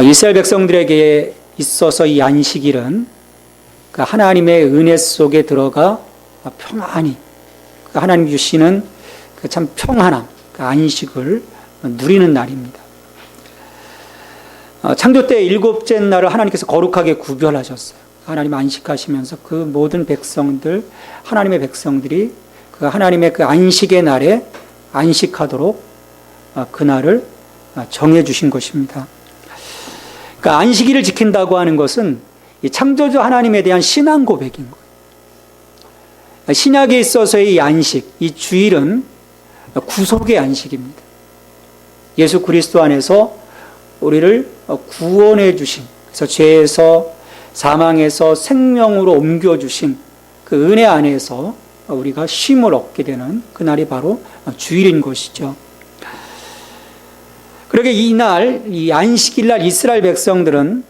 이스라엘 백성들에게 있어서 이 안식일은 하나님의 은혜 속에 들어가 평안히 하나님 주시는 참 평안함, 안식을 누리는 날입니다. 창조 때 일곱째 날을 하나님께서 거룩하게 구별하셨어요. 하나님 안식하시면서 그 모든 백성들, 하나님의 백성들이 그 하나님의 그 안식의 날에 안식하도록 그 날을 정해 주신 것입니다. 그러니까 안식일을 지킨다고 하는 것은 이 창조주 하나님에 대한 신앙 고백인 거예요. 신약에 있어서의 이 안식, 이 주일은 구속의 안식입니다. 예수 그리스도 안에서 우리를 구원해 주신, 그래서 죄에서 사망에서 생명으로 옮겨주신 그 은혜 안에서 우리가 쉼을 얻게 되는 그날이 바로 주일인 것이죠. 그러게 이날, 이 안식일날 이스라엘 백성들은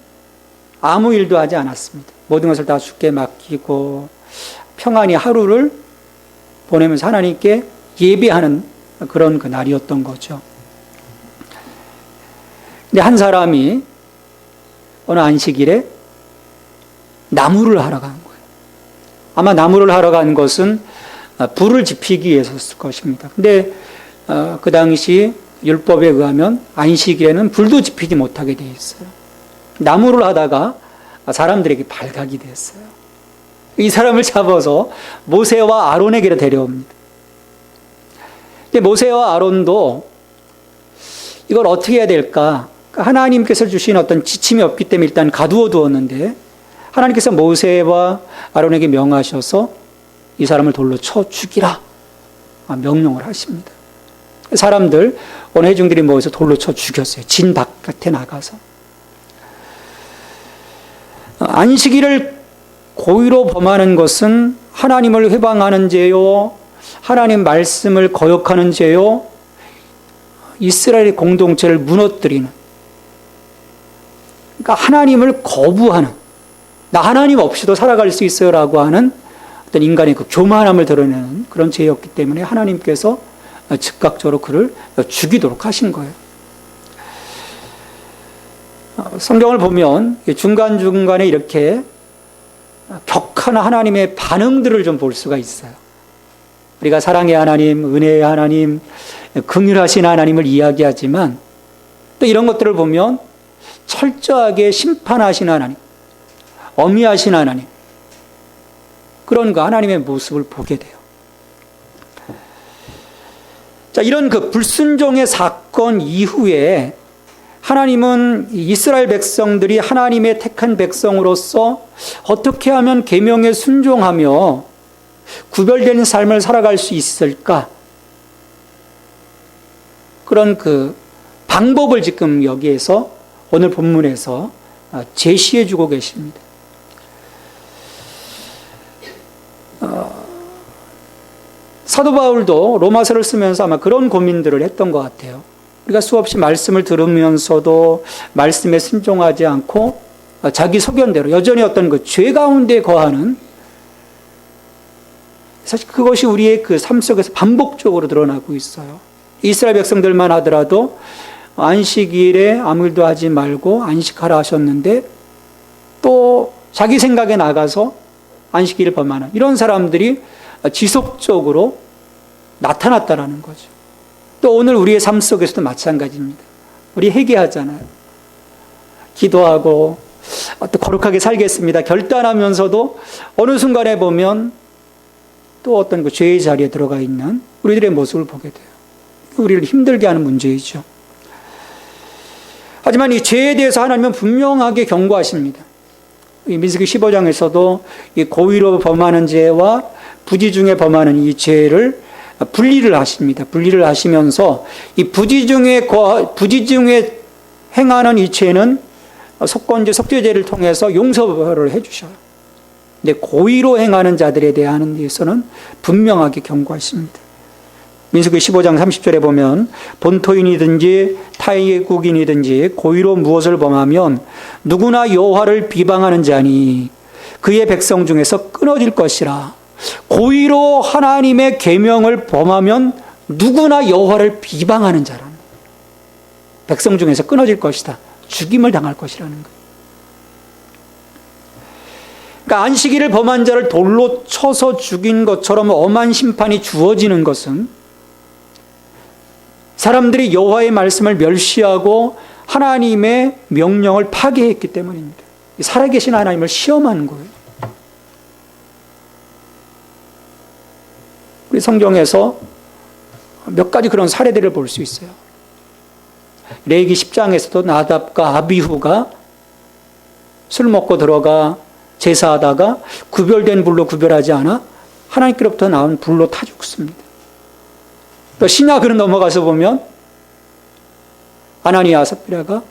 아무 일도 하지 않았습니다. 모든 것을 다 주께 맡기고 평안히 하루를 보내면서 하나님께 예배하는 그런 그 날이었던 거죠. 근데 한 사람이 어느 안식일에 나무를 하러 간 거예요. 아마 나무를 하러 간 것은 불을 지피기 위해서였을 것입니다. 근데 그 당시 율법에 의하면 안식일에는 불도 지피지 못하게 되어 있어요. 나무를 하다가 사람들에게 발각이 됐어요. 이 사람을 잡아서 모세와 아론에게로 데려옵니다. 근데 모세와 아론도 이걸 어떻게 해야 될까? 하나님께서 주신 어떤 지침이 없기 때문에 일단 가두어 두었는데 하나님께서 모세와 아론에게 명하셔서 이 사람을 돌로 쳐 죽이라 명령을 하십니다. 사람들, 온 회중들이 모여서 돌로 쳐 죽였어요. 진 바깥에 나가서. 안식일을 고의로 범하는 것은 하나님을 회방하는 죄요, 하나님 말씀을 거역하는 죄요, 이스라엘의 공동체를 무너뜨리는, 그러니까 하나님을 거부하는, 나 하나님 없이도 살아갈 수 있어요라고 하는 어떤 인간의 그 교만함을 드러내는 그런 죄였기 때문에 하나님께서 즉각적으로 그를 죽이도록 하신 거예요. 성경을 보면 중간중간에 이렇게 격한 하나님의 반응들을 좀 볼 수가 있어요. 우리가 사랑의 하나님, 은혜의 하나님, 긍휼하신 하나님을 이야기하지만 또 이런 것들을 보면 철저하게 심판하신 하나님, 엄위하신 하나님, 그런 그 하나님의 모습을 보게 돼요. 자, 이런 그 불순종의 사건 이후에 하나님은 이스라엘 백성들이 하나님의 택한 백성으로서 어떻게 하면 계명에 순종하며 구별된 삶을 살아갈 수 있을까? 그런 그 방법을 지금 여기에서 오늘 본문에서 제시해 주고 계십니다. 사도 바울도 로마서를 쓰면서 아마 그런 고민들을 했던 것 같아요. 우리가 수없이 말씀을 들으면서도 말씀에 순종하지 않고 자기 소견대로 여전히 어떤 그 죄 가운데 거하는, 사실 그것이 우리의 그 삶 속에서 반복적으로 드러나고 있어요. 이스라엘 백성들만 하더라도 안식일에 아무 일도 하지 말고 안식하라 하셨는데 또 자기 생각에 나가서 안식일을 범하는 이런 사람들이 지속적으로 나타났다라는 거죠. 또 오늘 우리의 삶 속에서도 마찬가지입니다. 우리 회개하잖아요. 기도하고 또 거룩하게 살겠습니다 결단하면서도 어느 순간에 보면 또 어떤 그 죄의 자리에 들어가 있는 우리들의 모습을 보게 돼요. 우리를 힘들게 하는 문제이죠. 하지만 이 죄에 대해서 하나님은 분명하게 경고하십니다. 이 민수기 15장에서도 이 고의로 범하는 죄와 부지 중에 범하는 이 죄를 분리를 하십니다. 분리를 하시면서 이 부지 중에 행하는 이 죄는 속건죄, 속죄죄를 통해서 용서를 해주셔요. 근데 고의로 행하는 자들에 대해서는 분명하게 경고하십니다. 민수기 15장 30절에 보면 본토인이든지 타국인이든지 고의로 무엇을 범하면 누구나 여호와를 비방하는 자니 그의 백성 중에서 끊어질 것이라. 고의로 하나님의 계명을 범하면 누구나 여호와를 비방하는 자라. 백성 중에서 끊어질 것이다. 죽임을 당할 것이라는 거예요. 그러니까 안식일을 범한 자를 돌로 쳐서 죽인 것처럼 엄한 심판이 주어지는 것은 사람들이 여호와의 말씀을 멸시하고 하나님의 명령을 파괴했기 때문입니다. 살아계신 하나님을 시험하는 거예요. 우리 성경에서 몇 가지 그런 사례들을 볼 수 있어요. 레위기 10장에서도 나답과 아비후가 술 먹고 들어가 제사하다가 구별된 불로 구별하지 않아 하나님께로부터 나온 불로 타 죽습니다. 또 신약으로 넘어가서 보면 아나니아 삽비라가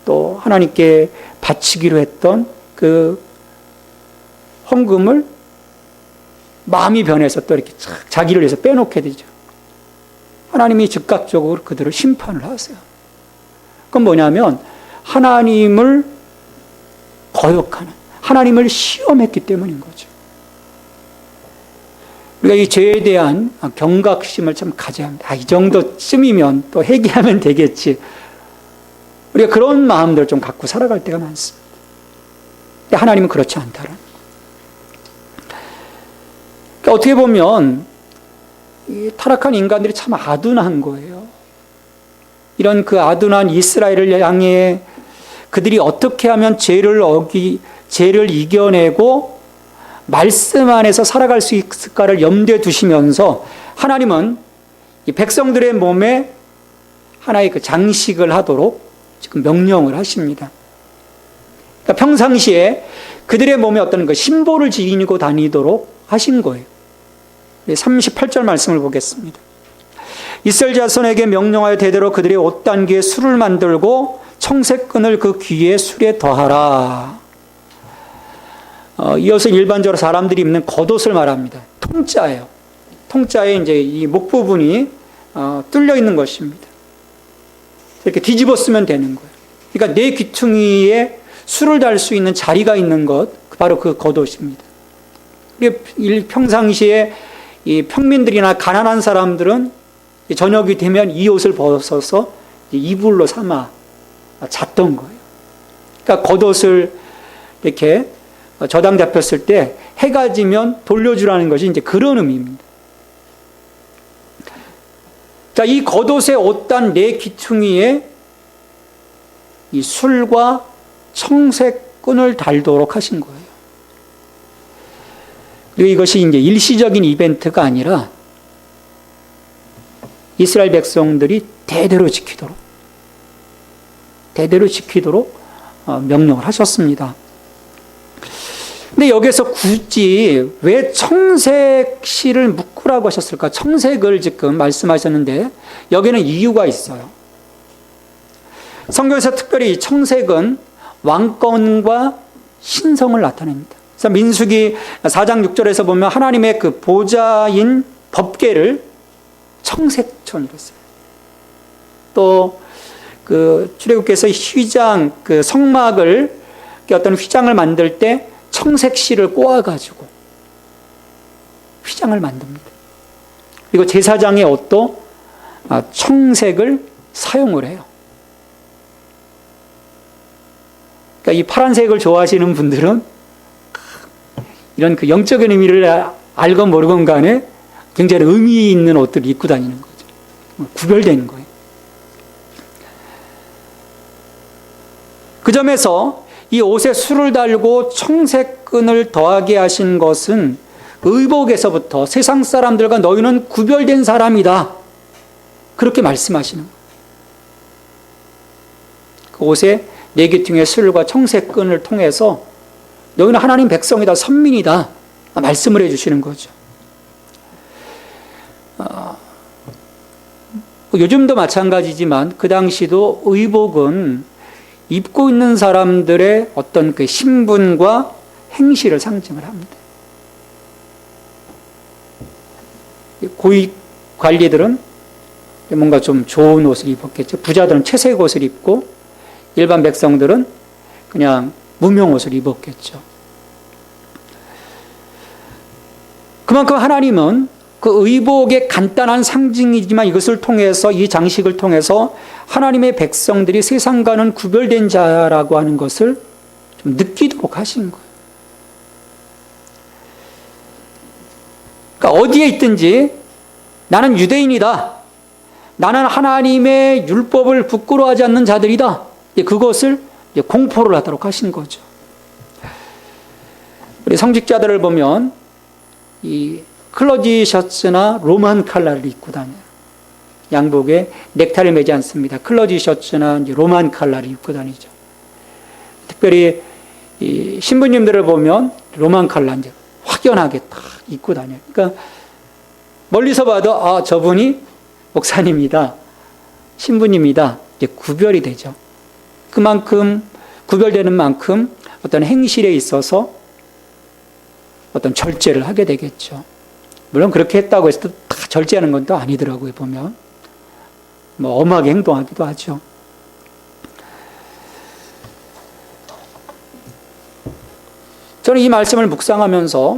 또 하나님께 바치기로 했던 그 헌금을 마음이 변해서 또 이렇게 자기를 위해서 빼놓게 되죠. 하나님이 즉각적으로 그들을 심판을 하세요. 그건 뭐냐면 하나님을 거역하는, 하나님을 시험했기 때문인 거죠. 우리가 이 죄에 대한 경각심을 참 가져야 합니다. 이 정도쯤이면 또 회개하면 되겠지. 우리가 그런 마음들을 좀 갖고 살아갈 때가 많습니다. 근데 하나님은 그렇지 않다는. 그러니까 어떻게 보면 이 타락한 인간들이 참 아둔한 거예요. 이런 그 아둔한 이스라엘을 향해 그들이 어떻게 하면 죄를 이겨내고 말씀 안에서 살아갈 수 있을까를 염두에 두시면서 하나님은 이 백성들의 몸에 하나의 그 장식을 하도록 지금 명령을 하십니다. 그러니까 평상시에 그들의 몸에 어떤 그 심볼을 지니고 다니도록 하신 거예요. 38절 말씀을 보겠습니다. 이스라엘 자손에게 명령하여 대대로 그들의 옷단기에 술을 만들고 청색끈을 그 귀에 술에 더하라. 이것은 일반적으로 사람들이 입는 겉옷을 말합니다. 통짜예요. 통짜에 이제 이 목 부분이 뚫려 있는 것입니다. 이렇게 뒤집어 쓰면 되는 거예요. 그러니까 내 귀퉁이에 술을 달 수 있는 자리가 있는 것, 바로 그 겉옷입니다. 평상시에 이 평민들이나 가난한 사람들은 저녁이 되면 이 옷을 벗어서 이불로 삼아 잤던 거예요. 그러니까 겉옷을 이렇게 저당 잡혔을 때 해가 지면 돌려주라는 것이 이제 그런 의미입니다. 자, 이 겉옷의 옷단 네 귀퉁이에 이 술과 청색끈을 달도록 하신 거예요. 그리고 이것이 이제 일시적인 이벤트가 아니라 이스라엘 백성들이 대대로 지키도록 명령을 하셨습니다. 근데 여기서 굳이 왜 청색실을 묶으라고 하셨을까? 청색을 지금 말씀하셨는데 여기는 이유가 있어요. 성경에서 특별히 청색은 왕권과 신성을 나타냅니다. 그래서 민수기 4장 6절에서 보면 하나님의 그 보좌인 법궤를 청색천으로 했어요. 또 그 출애굽기에서 휘장, 그 성막을 어떤 휘장을 만들 때 청색실을 꼬아가지고 휘장을 만듭니다. 그리고 제사장의 옷도 청색을 사용을 해요. 그러니까 이 파란색을 좋아하시는 분들은 이런 그 영적인 의미를 알건 모르건 간에 굉장히 의미 있는 옷들을 입고 다니는 거죠. 구별되는 거예요. 그 점에서 이 옷에 술을 달고 청색끈을 더하게 하신 것은 의복에서부터 세상 사람들과 너희는 구별된 사람이다. 그렇게 말씀하시는 거예요. 그 옷에 네 귀퉁이의 술과 청색끈을 통해서 너희는 하나님 백성이다, 선민이다 말씀을 해주시는 거죠. 요즘도 마찬가지지만 그 당시도 의복은 입고 있는 사람들의 어떤 그 신분과 행실을 상징을 합니다. 고위 관리들은 뭔가 좀 좋은 옷을 입었겠죠. 부자들은 채색 옷을 입고 일반 백성들은 그냥 무명 옷을 입었겠죠. 그만큼 하나님은 그 의복의 간단한 상징이지만 이것을 통해서, 이 장식을 통해서 하나님의 백성들이 세상과는 구별된 자라고 하는 것을 좀 느끼도록 하신 거예요. 그러니까 어디에 있든지 나는 유대인이다, 나는 하나님의 율법을 부끄러워하지 않는 자들이다, 그것을 공포를 하도록 하신 거죠. 우리 성직자들을 보면 이 클러지 셔츠나 로만 칼라를 입고 다녀요. 양복에 넥타이를 매지 않습니다. 클러지 셔츠나 로만 칼라를 입고 다니죠. 특별히 이 신부님들을 보면 로만 칼라 이제 확연하게 딱 입고 다녀요. 그러니까 멀리서 봐도 저분이 목사님이다, 신부님이다, 이제 구별이 되죠. 그만큼 구별되는 만큼 어떤 행실에 있어서 어떤 절제를 하게 되겠죠. 물론 그렇게 했다고 해서 다 절제하는 건 또 아니더라고요. 보면 엄하게 행동하기도 하죠. 저는 이 말씀을 묵상하면서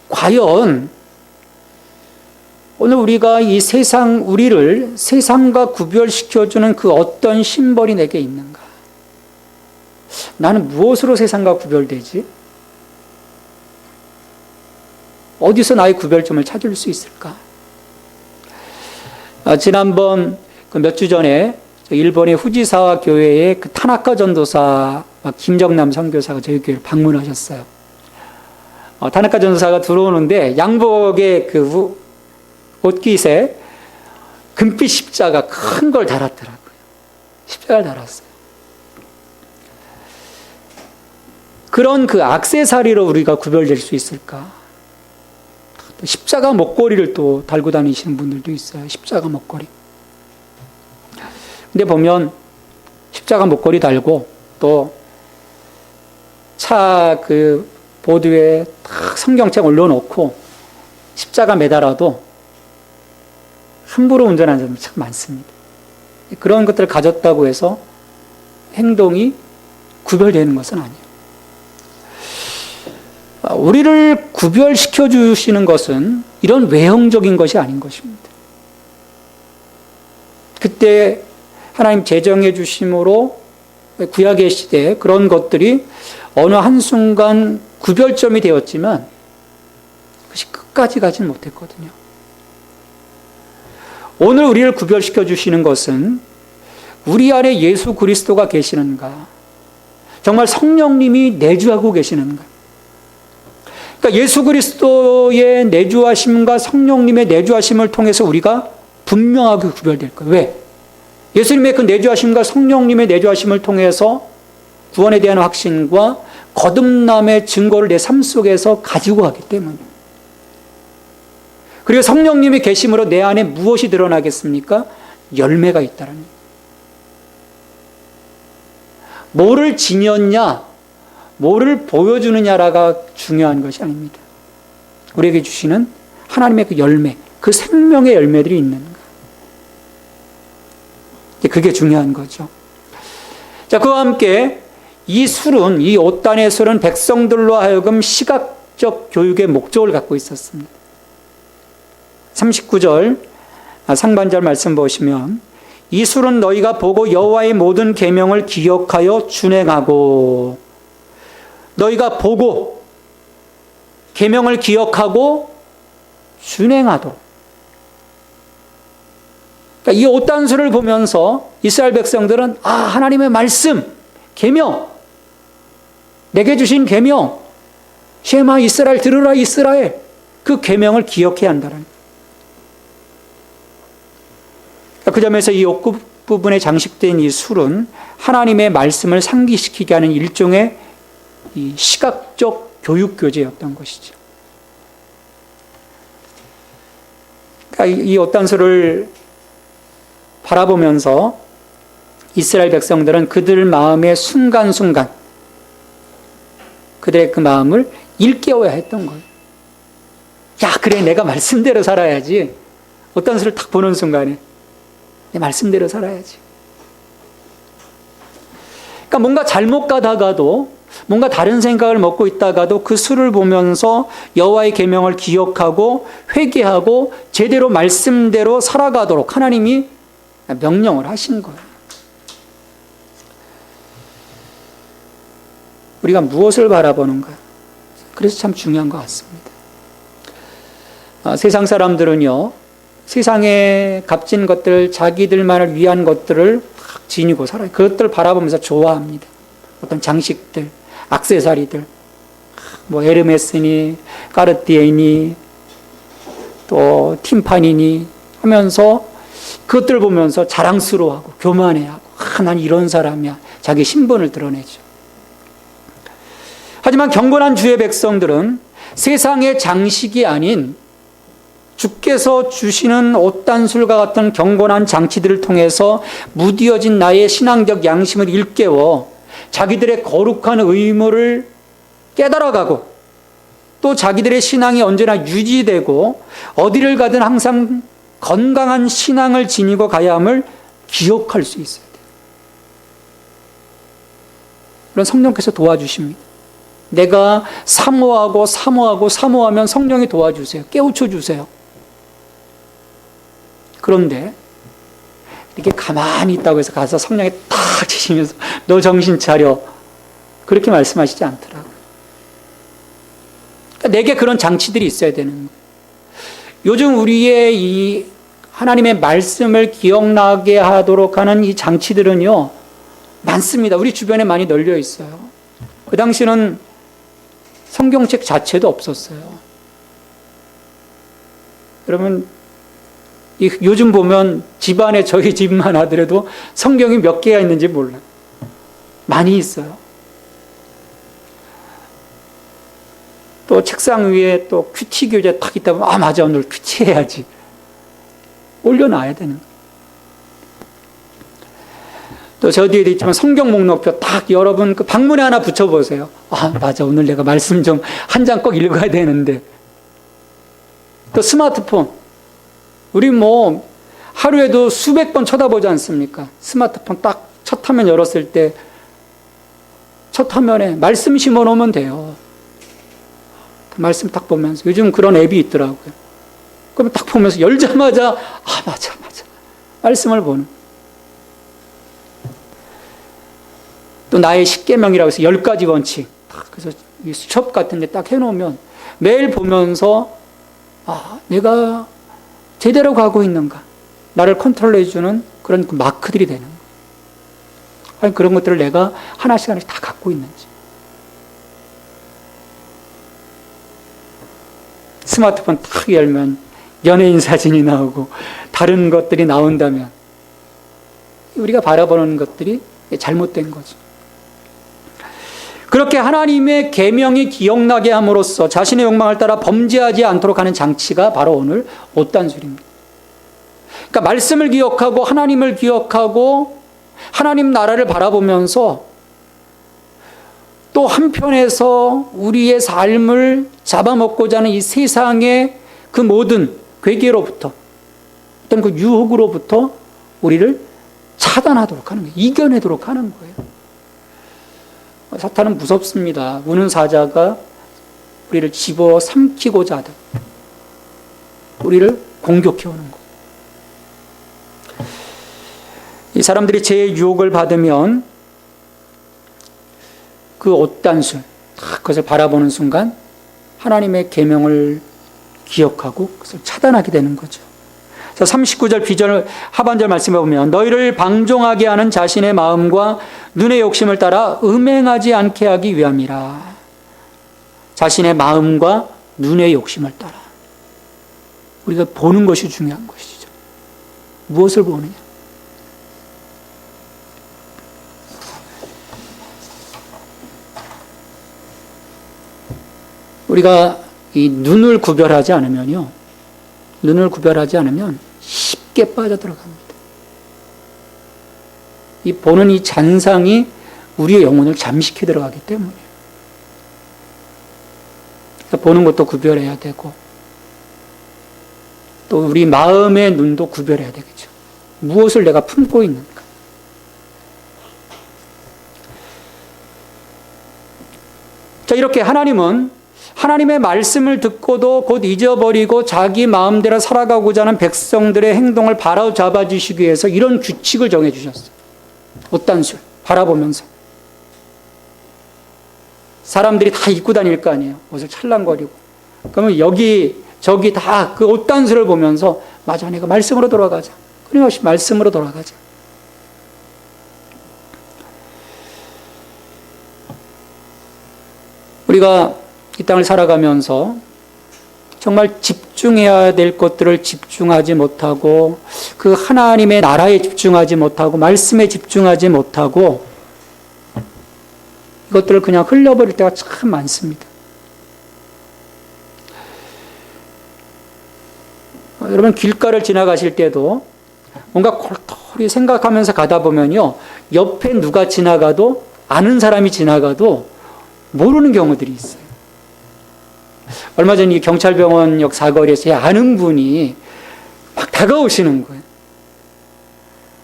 과연 오늘 우리가 이 우리를 세상과 구별시켜주는 그 어떤 심벌이 내게 있는가? 나는 무엇으로 세상과 구별되지? 어디서 나의 구별점을 찾을 수 있을까? 지난번 몇 주 전에 일본의 후지사와 교회의 그 타나카 전도사 김정남 선교사가 저희 교회를 방문하셨어요. 타나카 전도사가 들어오는데 양복의 그 옷깃에 금빛 십자가 큰 걸 달았더라고요. 십자가를 달았어요. 그런 그 액세서리로 우리가 구별될 수 있을까? 십자가 목걸이를 또 달고 다니시는 분들도 있어요. 십자가 목걸이. 근데 보면 십자가 목걸이 달고 또 차 그 보드에 딱 성경책 올려놓고 십자가 매달아도 함부로 운전하는 사람이 참 많습니다. 그런 것들을 가졌다고 해서 행동이 구별되는 것은 아니에요. 우리를 구별시켜 주시는 것은 이런 외형적인 것이 아닌 것입니다. 그때 하나님 제정해 주심으로 구약의 시대에 그런 것들이 어느 한순간 구별점이 되었지만 그것이 끝까지 가지는 못했거든요. 오늘 우리를 구별시켜 주시는 것은 우리 안에 예수 그리스도가 계시는가, 정말 성령님이 내주하고 계시는가. 그러니까 예수 그리스도의 내주하심과 성령님의 내주하심을 통해서 우리가 분명하게 구별될 거예요. 왜? 예수님의 그 내주하심과 성령님의 내주하심을 통해서 구원에 대한 확신과 거듭남의 증거를 내 삶 속에서 가지고 가기 때문이에요. 그리고 성령님이 계심으로 내 안에 무엇이 드러나겠습니까? 열매가 있다는 거예요. 뭐를 지녔냐, 뭐를 보여주느냐가 중요한 것이 아닙니다. 우리에게 주시는 하나님의 그 열매, 그 생명의 열매들이 있는 거예요. 그게 중요한 거죠. 자, 그와 함께 이 술은, 이 옷단의 술은 백성들로 하여금 시각적 교육의 목적을 갖고 있었습니다. 39절 상반절 말씀 보시면 이 술은 너희가 보고 여호와의 모든 계명을 기억하여 준행하고, 너희가 보고 계명을 기억하고 준행하도록. 그러니까 이 옷단술을 보면서 이스라엘 백성들은 하나님의 말씀, 계명, 내게 주신 계명, 쉐마 이스라엘, 들으라 이스라엘, 그 계명을 기억해야 한다는. 그 점에서 이 옷 부분에 장식된 이 술은 하나님의 말씀을 상기시키게 하는 일종의 이 시각적 교육교재였던 것이죠. 그러니까 이 옷단술을 바라보면서 이스라엘 백성들은 그들 마음의 순간순간 그들의 그 마음을 일깨워야 했던 거예요. 야, 그래, 내가 말씀대로 살아야지. 옷단술을 딱 보는 순간에 내 말씀대로 살아야지. 그러니까 뭔가 잘못 가다가도 뭔가 다른 생각을 먹고 있다가도 그 술을 보면서 여호와의 계명을 기억하고 회개하고 제대로 말씀대로 살아가도록 하나님이 명령을 하신 거예요. 우리가 무엇을 바라보는가? 그래서 참 중요한 것 같습니다. 세상 사람들은요, 세상의 값진 것들, 자기들만을 위한 것들을 막 지니고 살아요. 그것들을 바라보면서 좋아합니다. 어떤 장식들, 액세서리들, 뭐 에르메스니, 까르띠에니, 또 팀파니니 하면서 그것들을 보면서 자랑스러워하고 교만해하고, 난 이런 사람이야. 자기 신분을 드러내죠. 하지만 경건한 주의 백성들은 세상의 장식이 아닌 주께서 주시는 옷단술과 같은 경건한 장치들을 통해서 무디어진 나의 신앙적 양심을 일깨워 자기들의 거룩한 의무를 깨달아가고 또 자기들의 신앙이 언제나 유지되고 어디를 가든 항상 건강한 신앙을 지니고 가야 함을 기억할 수 있어야 돼요. 그런 성령께서 도와주십니다. 내가 사모하면 성령이 도와주세요. 깨우쳐 주세요. 그런데 이렇게 가만히 있다고 해서 가서 성령이 탁 치시면서 너 정신 차려. 그렇게 말씀하시지 않더라고요. 그러니까 내게 그런 장치들이 있어야 되는 거예요. 요즘 우리의 이 하나님의 말씀을 기억나게 하도록 하는 이 장치들은요, 많습니다. 우리 주변에 많이 널려 있어요. 그 당시는 성경책 자체도 없었어요. 여러분, 요즘 보면 집안에 저희 집만 하더라도 성경이 몇 개가 있는지 몰라요. 많이 있어요. 또 책상 위에 또 큐티 교재 탁 있다 보면 맞아, 오늘 큐티 해야지. 올려놔야 되는 거예요. 또 저 뒤에도 있지만 성경 목록표 딱 여러분 그 방문에 하나 붙여보세요. 맞아, 오늘 내가 말씀 좀 한 장 꼭 읽어야 되는데. 또 스마트폰. 우리 뭐 하루에도 수백 번 쳐다보지 않습니까? 스마트폰 딱 첫 화면 열었을 때 첫 화면에 말씀 심어놓으면 돼요. 그 말씀 딱 보면서 요즘 그런 앱이 있더라고요. 그럼 딱 보면서 열자마자 맞아 말씀을 보는. 또 나의 십계명이라고 해서 10가지 원칙. 그래서 이 수첩 같은 데 딱 해놓으면 매일 보면서 내가 제대로 가고 있는가. 나를 컨트롤해주는 그런 마크들이 되는 거예요. 아니, 그런 것들을 내가 하나씩 다 갖고 있는지. 스마트폰 딱 열면 연예인 사진이 나오고 다른 것들이 나온다면 우리가 바라보는 것들이 잘못된 거죠. 그렇게 하나님의 계명이 기억나게 함으로써 자신의 욕망을 따라 범죄하지 않도록 하는 장치가 바로 오늘 옷단술입니다. 그러니까 말씀을 기억하고 하나님을 기억하고 하나님 나라를 바라보면서 또 한편에서 우리의 삶을 잡아먹고자 하는 이 세상의 그 모든 괴계로부터 어떤 그 유혹으로부터 우리를 차단하도록 하는 거예요. 이겨내도록 하는 거예요. 사탄은 무섭습니다. 우는 사자가 우리를 집어삼키고자 하듯 우리를 공격해오는 거예요. 이 사람들이 죄의 유혹을 받으면 그 옷단술, 그것을 바라보는 순간 하나님의 계명을 기억하고 그것을 차단하게 되는 거죠. 39절 비절 하반절 말씀해 보면 너희를 방종하게 하는 자신의 마음과 눈의 욕심을 따라 음행하지 않게 하기 위함이라. 자신의 마음과 눈의 욕심을 따라. 우리가 보는 것이 중요한 것이죠. 무엇을 보느냐. 우리가 이 눈을 구별하지 않으면요. 눈을 구별하지 않으면 쉽게 빠져들어갑니다. 이 보는 이 잔상이 우리의 영혼을 잠식해 들어가기 때문에. 보는 것도 구별해야 되고 또 우리 마음의 눈도 구별해야 되겠죠. 무엇을 내가 품고 있는가. 자, 이렇게 하나님은 하나님의 말씀을 듣고도 곧 잊어버리고 자기 마음대로 살아가고자 하는 백성들의 행동을 바로잡아 주시기 위해서 이런 규칙을 정해 주셨어요. 옷단술 바라보면서. 사람들이 다 입고 다닐 거 아니에요. 옷을 찰랑거리고. 그러면 여기 저기 다 그 옷단술을 보면서 맞아, 내가 말씀으로 돌아가자. 끊임없이 말씀으로 돌아가자. 우리가 이 땅을 살아가면서 정말 집중해야 될 것들을 집중하지 못하고 그 하나님의 나라에 집중하지 못하고 말씀에 집중하지 못하고 이것들을 그냥 흘려버릴 때가 참 많습니다. 여러분 길가를 지나가실 때도 뭔가 골똘히 생각하면서 가다 보면요, 옆에 누가 지나가도 아는 사람이 지나가도 모르는 경우들이 있어요. 얼마 전 이 경찰병원역 사거리에서 제 아는 분이 막 다가오시는 거예요.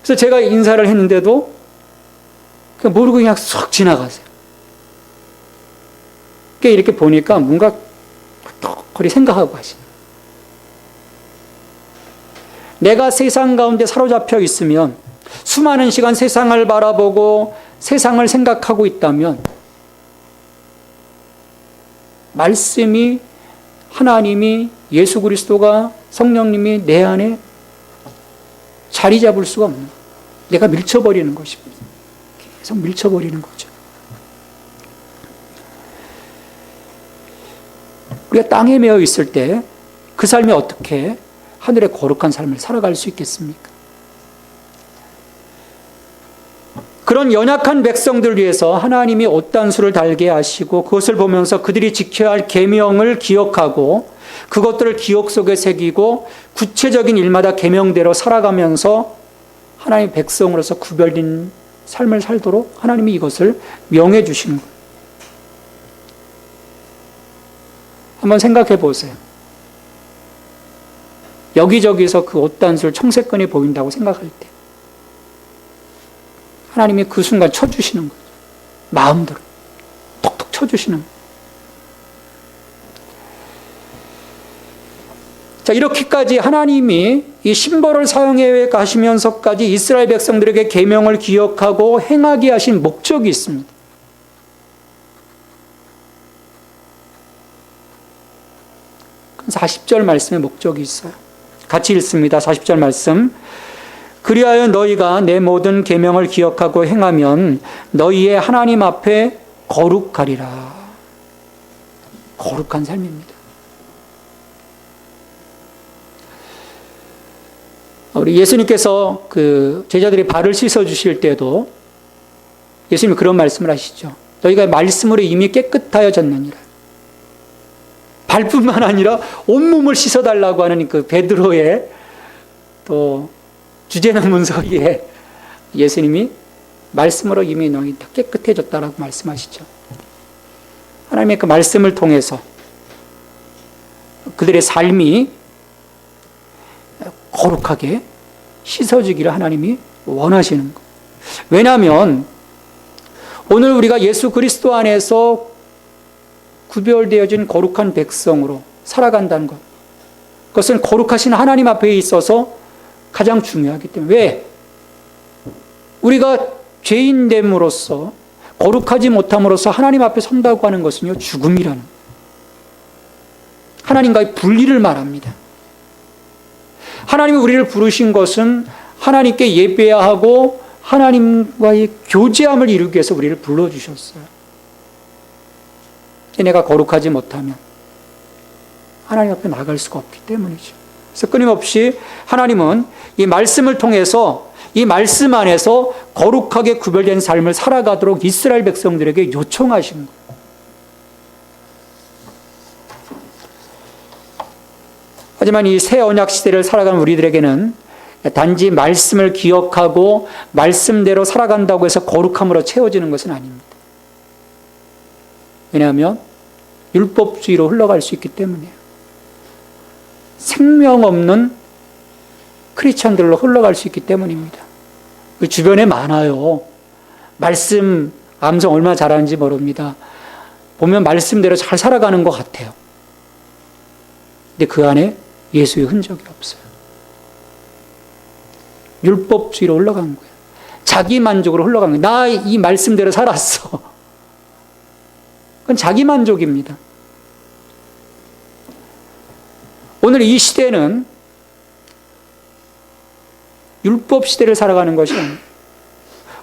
그래서 제가 인사를 했는데도 그냥 모르고 그냥 쏙 지나가세요. 이렇게 보니까 뭔가 골똘히 생각하고 하시는 거예요. 내가 세상 가운데 사로잡혀 있으면 수많은 시간 세상을 바라보고 세상을 생각하고 있다면 말씀이 하나님이 예수 그리스도가 성령님이 내 안에 자리 잡을 수가 없는 거예요. 내가 밀쳐버리는 것입니다. 계속 밀쳐버리는 거죠. 우리가 땅에 매여 있을 때 그 삶이 어떻게 하늘의 거룩한 삶을 살아갈 수 있겠습니까? 그런 연약한 백성들을 위해서 하나님이 옷단수를 달게 하시고 그것을 보면서 그들이 지켜야 할 계명을 기억하고 그것들을 기억 속에 새기고 구체적인 일마다 계명대로 살아가면서 하나님의 백성으로서 구별된 삶을 살도록 하나님이 이것을 명해 주시는 거예요. 한번 생각해 보세요. 여기저기서 그 옷단술 청색건이 보인다고 생각할 때 하나님이 그 순간 쳐주시는 거죠. 마음대로 톡톡 쳐주시는 거예요. 자, 이렇게까지 하나님이 이 심벌을 사용해 가시면서까지 이스라엘 백성들에게 계명을 기억하고 행하게 하신 목적이 있습니다. 40절 말씀에 목적이 있어요. 같이 읽습니다. 40절 말씀. 그리하여 너희가 내 모든 계명을 기억하고 행하면 너희의 하나님 앞에 거룩하리라. 거룩한 삶입니다. 우리 예수님께서 그 제자들이 발을 씻어 주실 때도 예수님이 그런 말씀을 하시죠. 너희가 말씀으로 이미 깨끗하여졌느니라. 발뿐만 아니라 온몸을 씻어달라고 하는 그 베드로의 또 주제는 문서기에 예수님이 말씀으로 이미 너희 다 깨끗해졌다라고 말씀하시죠. 하나님의 그 말씀을 통해서 그들의 삶이 거룩하게 씻어지기를 하나님이 원하시는 것. 왜냐하면 오늘 우리가 예수 그리스도 안에서 구별되어진 거룩한 백성으로 살아간다는 것. 그것은 거룩하신 하나님 앞에 있어서 가장 중요하기 때문에. 왜? 우리가 죄인됨으로써 거룩하지 못함으로써 하나님 앞에 선다고 하는 것은요, 죽음이라는, 하나님과의 분리를 말합니다. 하나님이 우리를 부르신 것은 하나님께 예배해야 하고 하나님과의 교제함을 이루기 위해서 우리를 불러주셨어요. 내가 거룩하지 못하면 하나님 앞에 나갈 수가 없기 때문이죠. 그래서 끊임없이 하나님은 이 말씀을 통해서 이 말씀 안에서 거룩하게 구별된 삶을 살아가도록 이스라엘 백성들에게 요청하신 거예요. 하지만 이 새 언약 시대를 살아가는 우리들에게는 단지 말씀을 기억하고 말씀대로 살아간다고 해서 거룩함으로 채워지는 것은 아닙니다. 왜냐하면 율법주의로 흘러갈 수 있기 때문이에요. 생명 없는 크리스천들로 흘러갈 수 있기 때문입니다. 그 주변에 많아요. 말씀, 암송 얼마나 잘하는지 모릅니다. 보면 말씀대로 잘 살아가는 것 같아요. 근데 그 안에 예수의 흔적이 없어요. 율법주의로 흘러간 거예요. 자기 만족으로 흘러간 거예요. 나 이 말씀대로 살았어. 그건 자기 만족입니다. 오늘 이 시대는 율법 시대를 살아가는 것이 아닙니다.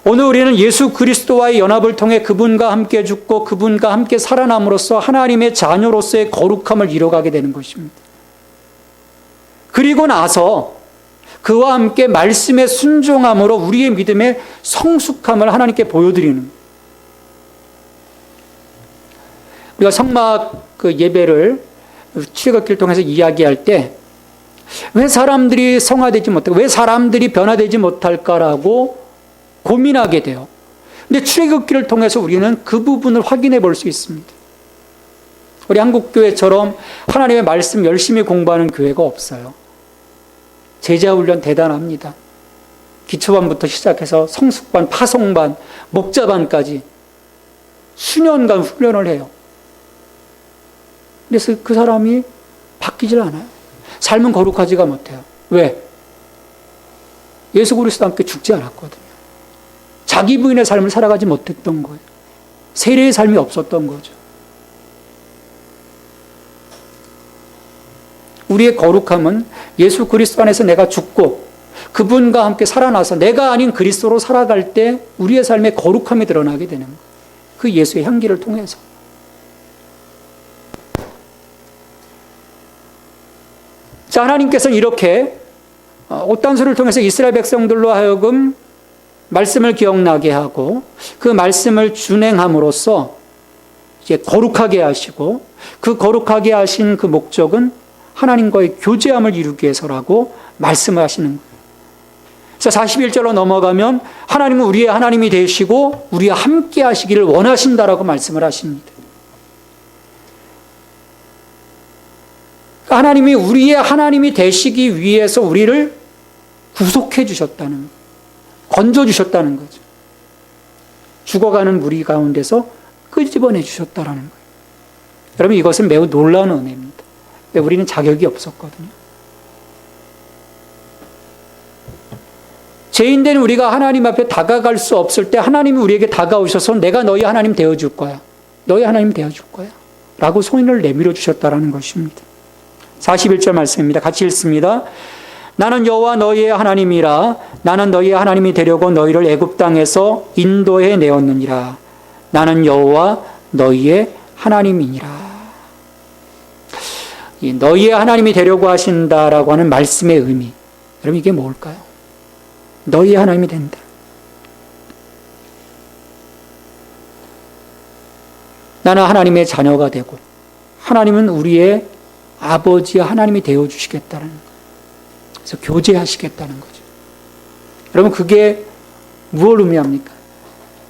오늘 우리는 예수 그리스도와의 연합을 통해 그분과 함께 죽고 그분과 함께 살아남으로써 하나님의 자녀로서의 거룩함을 이뤄가게 되는 것입니다. 그리고 나서 그와 함께 말씀에 순종함으로 우리의 믿음의 성숙함을 하나님께 보여드리는 거예요. 우리가 성막 그 예배를 출애굽기를 통해서 이야기할 때 왜 사람들이 성화되지 못할까? 왜 사람들이 변화되지 못할까라고 고민하게 돼요. 근데 출애굽기를 통해서 우리는 그 부분을 확인해 볼 수 있습니다. 우리 한국교회처럼 하나님의 말씀 열심히 공부하는 교회가 없어요. 제자훈련 대단합니다. 기초반부터 시작해서 성숙반, 파송반, 목자반까지 수년간 훈련을 해요. 그래서 그 사람이 바뀌질 않아요. 삶은 거룩하지가 못해요. 왜? 예수 그리스도와 함께 죽지 않았거든요. 자기 부인의 삶을 살아가지 못했던 거예요. 세례의 삶이 없었던 거죠. 우리의 거룩함은 예수 그리스도 안에서 내가 죽고 그분과 함께 살아나서 내가 아닌 그리스도로 살아갈 때 우리의 삶에 거룩함이 드러나게 되는 거예요. 그 예수의 향기를 통해서. 자, 하나님께서는 이렇게 옷단소를 통해서 이스라엘 백성들로 하여금 말씀을 기억나게 하고 그 말씀을 준행함으로써 이제 거룩하게 하시고 그 거룩하게 하신 그 목적은 하나님과의 교제함을 이루기 위해서라고 말씀을 하시는 거예요. 그래서 41절로 넘어가면 하나님은 우리의 하나님이 되시고 우리와 함께 하시기를 원하신다라고 말씀을 하십니다. 하나님이 우리의 하나님이 되시기 위해서 우리를 구속해 주셨다는 거예요. 건져 주셨다는 거죠. 죽어가는 무리 가운데서 끄집어내 주셨다는 거예요. 여러분, 이것은 매우 놀라운 은혜입니다. 우리는 자격이 없었거든요. 죄인된 우리가 하나님 앞에 다가갈 수 없을 때 하나님이 우리에게 다가오셔서 내가 너희 하나님 되어줄 거야. 너희 하나님 되어줄 거야. 라고 손을 내밀어 주셨다는 것입니다. 41절 말씀입니다. 같이 읽습니다. 나는 여호와 너희의 하나님이라. 나는 너희의 하나님이 되려고 너희를 애굽 땅에서 인도해 내었느니라. 나는 여호와 너희의 하나님이니라. 이 너희의 하나님이 되려고 하신다라고 하는 말씀의 의미. 여러분, 이게 뭘까요? 너희의 하나님이 된다. 나는 하나님의 자녀가 되고 하나님은 우리의 아버지 하나님이 되어주시겠다는 거예요. 그래서 교제하시겠다는 거죠. 여러분, 그게 무엇을 의미합니까?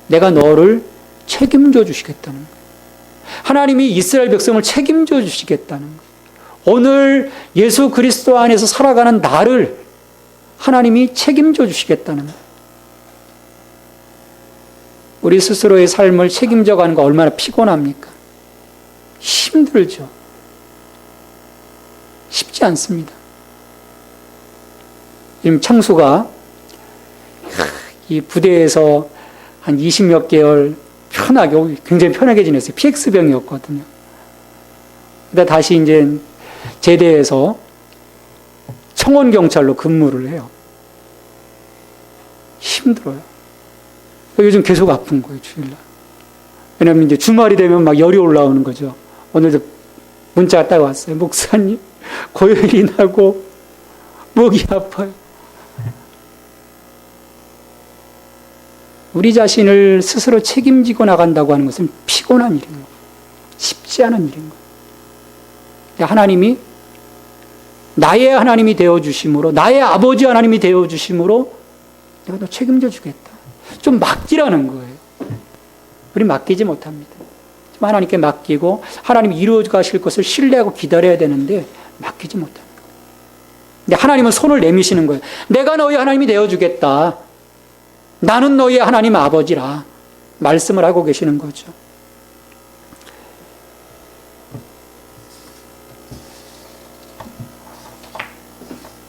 내가 너를 책임져 주시겠다는 거예요. 하나님이 이스라엘 백성을 책임져 주시겠다는 거예요. 오늘 예수 그리스도 안에서 살아가는 나를 하나님이 책임져 주시겠다는 거예요. 우리 스스로의 삶을 책임져 가는 거 얼마나 피곤합니까? 힘들죠. 쉽지 않습니다. 지금 창수가 이 부대에서 한 20몇 개월 편하게, 굉장히 편하게 지냈어요. PX병이었거든요. 근데 다시 이제 제대해서 청원경찰로 근무를 해요. 힘들어요. 요즘 계속 아픈 거예요, 주일날. 왜냐면 이제 주말이 되면 막 열이 올라오는 거죠. 오늘도 문자가 딱 왔어요. 목사님, 고열이 나고 목이 아파요. 우리 자신을 스스로 책임지고 나간다고 하는 것은 피곤한 일인 거예요. 쉽지 않은 일인 거예요. 하나님이 나의 하나님이 되어주심으로, 나의 아버지 하나님이 되어주심으로 내가 너 책임져 주겠다. 좀 맡기라는 거예요. 우리 맡기지 못합니다. 좀 하나님께 맡기고 하나님이 이루어 가실 것을 신뢰하고 기다려야 되는데 맡기지 못합니다. 근데 하나님은 손을 내미시는 거예요. 내가 너희 하나님이 되어주겠다. 나는 너희 하나님 아버지라 말씀을 하고 계시는 거죠.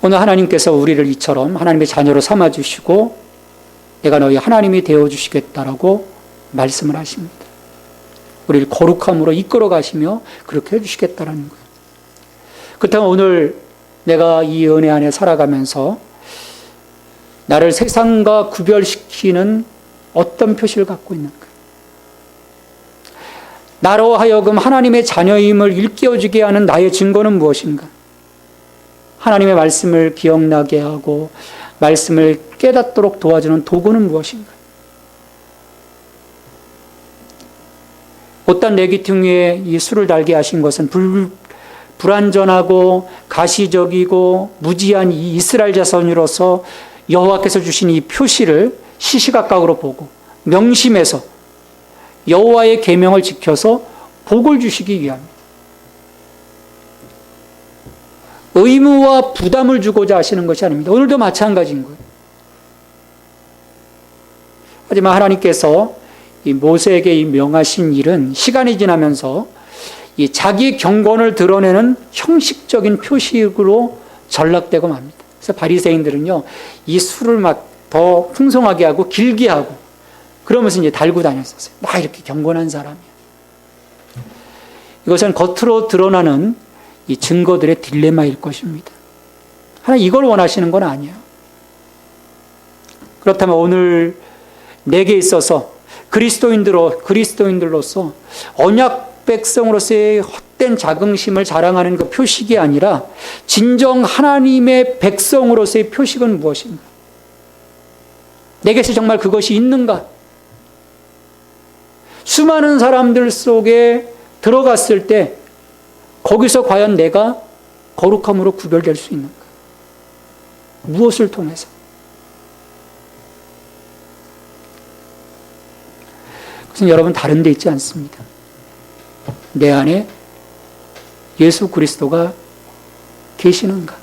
오늘 하나님께서 우리를 이처럼 하나님의 자녀로 삼아주시고 내가 너희 하나님이 되어주시겠다라고 말씀을 하십니다. 우리를 거룩함으로 이끌어 가시며 그렇게 해주시겠다라는 거예요. 그렇다면 오늘 내가 이 은혜 안에 살아가면서 나를 세상과 구별시키는 어떤 표시를 갖고 있는가? 나로 하여금 하나님의 자녀임을 일깨워주게 하는 나의 증거는 무엇인가? 하나님의 말씀을 기억나게 하고 말씀을 깨닫도록 도와주는 도구는 무엇인가? 못단 내 귀퉁 위에 이 술을 달게 하신 것은 불완전하고 가시적이고 무지한 이 이스라엘 자손으로서 여호와께서 주신 이 표시를 시시각각으로 보고 명심해서 여호와의 계명을 지켜서 복을 주시기 위함입니다. 의무와 부담을 주고자 하시는 것이 아닙니다. 오늘도 마찬가지인 거예요. 하지만 하나님께서 이 모세에게 이 명하신 일은 시간이 지나면서 이 자기 경건을 드러내는 형식적인 표식으로 전락되고 맙니다. 그래서 바리새인들은요, 이 술을 막 더 풍성하게 하고 길게 하고 그러면서 이제 달고 다녔었어요. 나 이렇게 경건한 사람이야. 이것은 겉으로 드러나는 이 증거들의 딜레마일 것입니다. 하나님 이걸 원하시는 건 아니에요. 그렇다면 오늘 내게 있어서 그리스도인들로서 언약 백성으로서의 헛된 자긍심을 자랑하는 그 표식이 아니라 진정 하나님의 백성으로서의 표식은 무엇인가? 내게서 정말 그것이 있는가? 수많은 사람들 속에 들어갔을 때 거기서 과연 내가 거룩함으로 구별될 수 있는가? 무엇을 통해서? 그것은 여러분 다른 데 있지 않습니다. 내 안에 예수 그리스도가 계시는가?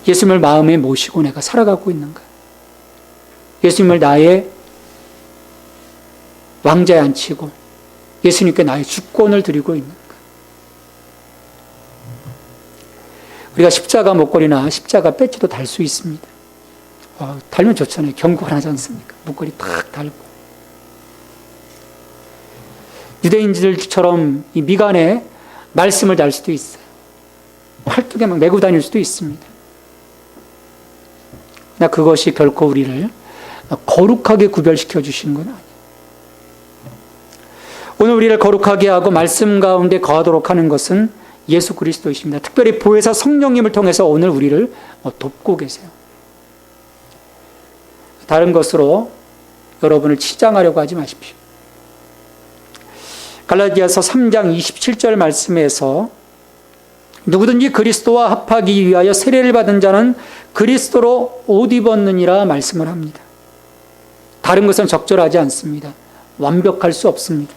예수님을 마음에 모시고 내가 살아가고 있는가? 예수님을 나의 왕자에 앉히고 예수님께 나의 주권을 드리고 있는가? 우리가 십자가 목걸이나 십자가 배지도 달 수 있습니다. 달면 좋잖아요. 경건하지 않습니까? 목걸이 탁 달고. 유대인들처럼 이 미간에 말씀을 달 수도 있어요. 팔뚝에 막 메고 다닐 수도 있습니다. 나 그것이 결코 우리를 거룩하게 구별시켜 주시는 건 아니에요. 오늘 우리를 거룩하게 하고 말씀 가운데 거하도록 하는 것은 예수 그리스도이십니다. 특별히 보혜사 성령님을 통해서 오늘 우리를 돕고 계세요. 다른 것으로 여러분을 치장하려고 하지 마십시오. 갈라디아서 3장 27절 말씀에서 누구든지 그리스도와 합하기 위하여 세례를 받은 자는 그리스도로 옷 입었느니라 말씀을 합니다. 다른 것은 적절하지 않습니다. 완벽할 수 없습니다.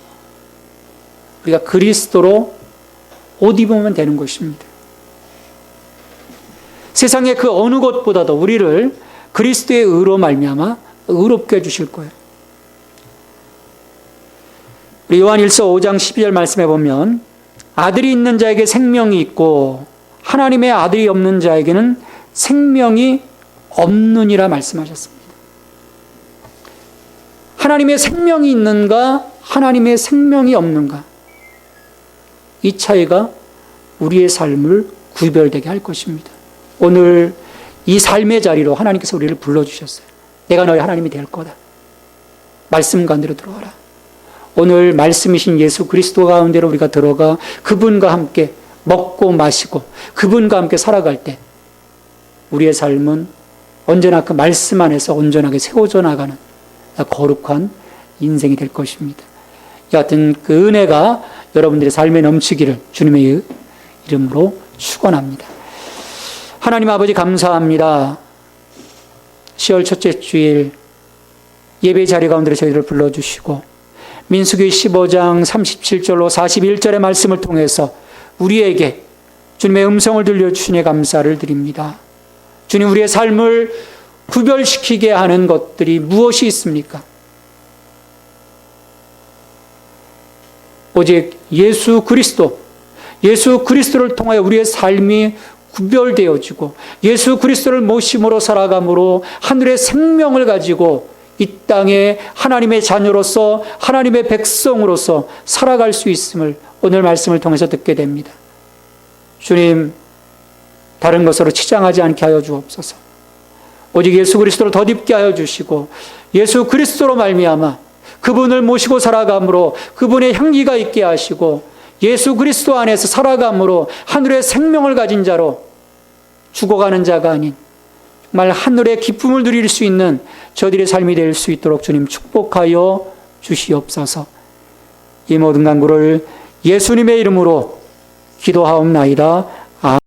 우리가 그리스도로 옷 입으면 되는 것입니다. 세상의 그 어느 것보다도 우리를 그리스도의 의로 말미암아 의롭게 해주실 거예요. 우리 요한일서 5장 12절 말씀해 보면 아들이 있는 자에게 생명이 있고 하나님의 아들이 없는 자에게는 생명이 없느니라 말씀하셨습니다. 하나님의 생명이 있는가, 하나님의 생명이 없는가, 이 차이가 우리의 삶을 구별되게 할 것입니다. 오늘 이 삶의 자리로 하나님께서 우리를 불러주셨어요. 내가 너희 하나님이 될 거다. 말씀 가운데로 들어와라. 오늘 말씀이신 예수 그리스도 가운데로 우리가 들어가 그분과 함께 먹고 마시고 그분과 함께 살아갈 때 우리의 삶은 언제나 그 말씀 안에서 온전하게 세워져 나가는 거룩한 인생이 될 것입니다. 여하튼 그 은혜가 여러분들의 삶에 넘치기를 주님의 이름으로 축원합니다. 하나님 아버지 감사합니다. 10월 첫째 주일 예배 자리 가운데로 저희들을 불러주시고 민수기 15장 37절로 41절의 말씀을 통해서 우리에게 주님의 음성을 들려주시니 감사를 드립니다. 주님, 우리의 삶을 구별시키게 하는 것들이 무엇이 있습니까? 오직 예수 그리스도를 통하여 우리의 삶이 구별되어지고 예수 그리스도를 모심으로 살아감으로 하늘의 생명을 가지고 이 땅에 하나님의 자녀로서 하나님의 백성으로서 살아갈 수 있음을 오늘 말씀을 통해서 듣게 됩니다. 주님, 다른 것으로 치장하지 않게 하여 주옵소서. 오직 예수 그리스도를 덧입게 하여 주시고 예수 그리스도로 말미암아 그분을 모시고 살아감으로 그분의 향기가 있게 하시고 예수 그리스도 안에서 살아감으로 하늘의 생명을 가진 자로 죽어가는 자가 아닌 정말 하늘의 기쁨을 누릴 수 있는 저들의 삶이 될 수 있도록 주님 축복하여 주시옵소서. 이 모든 간구를 예수님의 이름으로 기도하옵나이다.